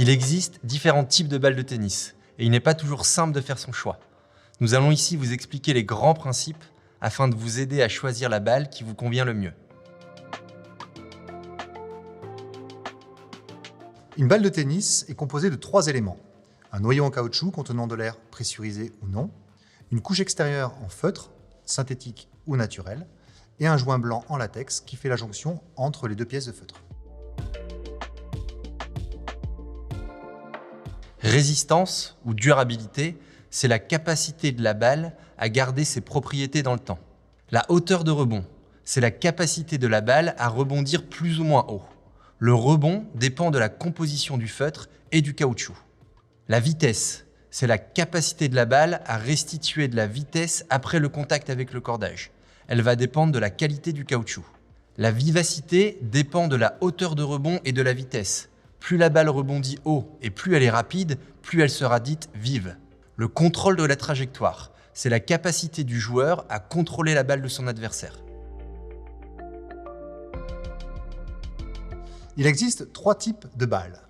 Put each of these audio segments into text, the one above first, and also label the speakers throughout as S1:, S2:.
S1: Il existe différents types de balles de tennis et il n'est pas toujours simple de faire son choix. Nous allons ici vous expliquer les grands principes afin de vous aider à choisir la balle qui vous convient le mieux.
S2: Une balle de tennis est composée de 3 éléments. Un noyau en caoutchouc contenant de l'air pressurisé ou non, une couche extérieure en feutre, synthétique ou naturel, et un joint blanc en latex qui fait la jonction entre les 2 pièces de feutre.
S1: Résistance ou durabilité, c'est la capacité de la balle à garder ses propriétés dans le temps. La hauteur de rebond, c'est la capacité de la balle à rebondir plus ou moins haut. Le rebond dépend de la composition du feutre et du caoutchouc. La vitesse, c'est la capacité de la balle à restituer de la vitesse après le contact avec le cordage. Elle va dépendre de la qualité du caoutchouc. La vivacité dépend de la hauteur de rebond et de la vitesse. Plus la balle rebondit haut et plus elle est rapide, plus elle sera dite vive. Le contrôle de la trajectoire, c'est la capacité du joueur à contrôler la balle de son adversaire.
S2: Il existe 3 types de balles.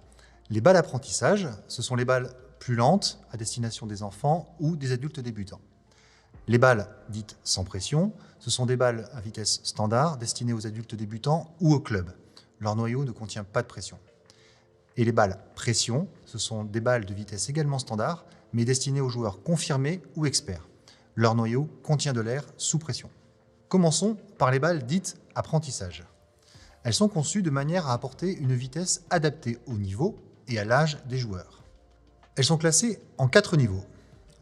S2: Les balles apprentissage, ce sont les balles plus lentes à destination des enfants ou des adultes débutants. Les balles dites sans pression, ce sont des balles à vitesse standard destinées aux adultes débutants ou au club. Leur noyau ne contient pas de pression. Et les balles pression, ce sont des balles de vitesse également standard, mais destinées aux joueurs confirmés ou experts. Leur noyau contient de l'air sous pression. Commençons par les balles dites apprentissage. Elles sont conçues de manière à apporter une vitesse adaptée au niveau et à l'âge des joueurs. Elles sont classées en 4 niveaux.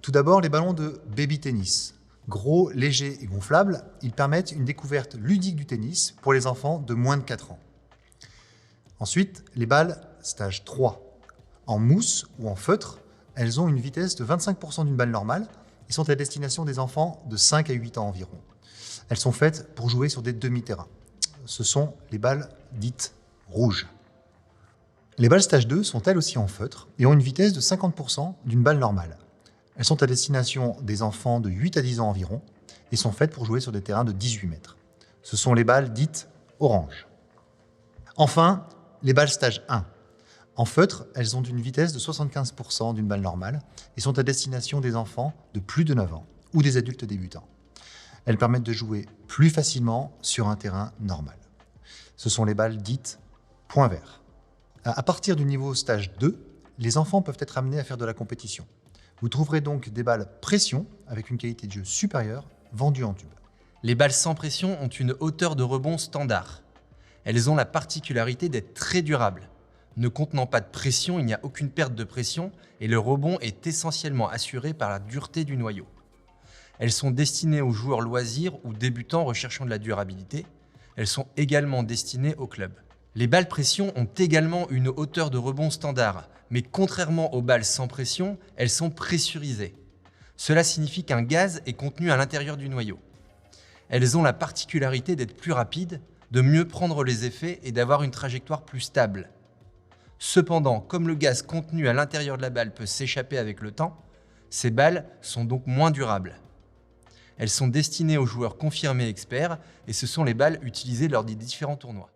S2: Tout d'abord, les ballons de baby tennis. Gros, légers et gonflables, ils permettent une découverte ludique du tennis pour les enfants de moins de 4 ans. Ensuite, les balles stage 3. En mousse ou en feutre, elles ont une vitesse de 25% d'une balle normale et sont à destination des enfants de 5 à 8 ans environ. Elles sont faites pour jouer sur des demi-terrains. Ce sont les balles dites rouges. Les balles stage 2 sont elles aussi en feutre et ont une vitesse de 50% d'une balle normale. Elles sont à destination des enfants de 8 à 10 ans environ et sont faites pour jouer sur des terrains de 18 mètres. Ce sont les balles dites orange. Enfin, les balles stage 1. En feutre, elles ont une vitesse de 75% d'une balle normale et sont à destination des enfants de plus de 9 ans ou des adultes débutants. Elles permettent de jouer plus facilement sur un terrain normal. Ce sont les balles dites point vert. À partir du niveau stage 2, les enfants peuvent être amenés à faire de la compétition. Vous trouverez donc des balles pression avec une qualité de jeu supérieure vendues en tube.
S1: Les balles sans pression ont une hauteur de rebond standard. Elles ont la particularité d'être très durables. Ne contenant pas de pression, il n'y a aucune perte de pression et le rebond est essentiellement assuré par la dureté du noyau. Elles sont destinées aux joueurs loisirs ou débutants recherchant de la durabilité. Elles sont également destinées au club. Les balles pression ont également une hauteur de rebond standard, mais contrairement aux balles sans pression, elles sont pressurisées. Cela signifie qu'un gaz est contenu à l'intérieur du noyau. Elles ont la particularité d'être plus rapides, de mieux prendre les effets et d'avoir une trajectoire plus stable. Cependant, comme le gaz contenu à l'intérieur de la balle peut s'échapper avec le temps, ces balles sont donc moins durables. Elles sont destinées aux joueurs confirmés experts et ce sont les balles utilisées lors des différents tournois.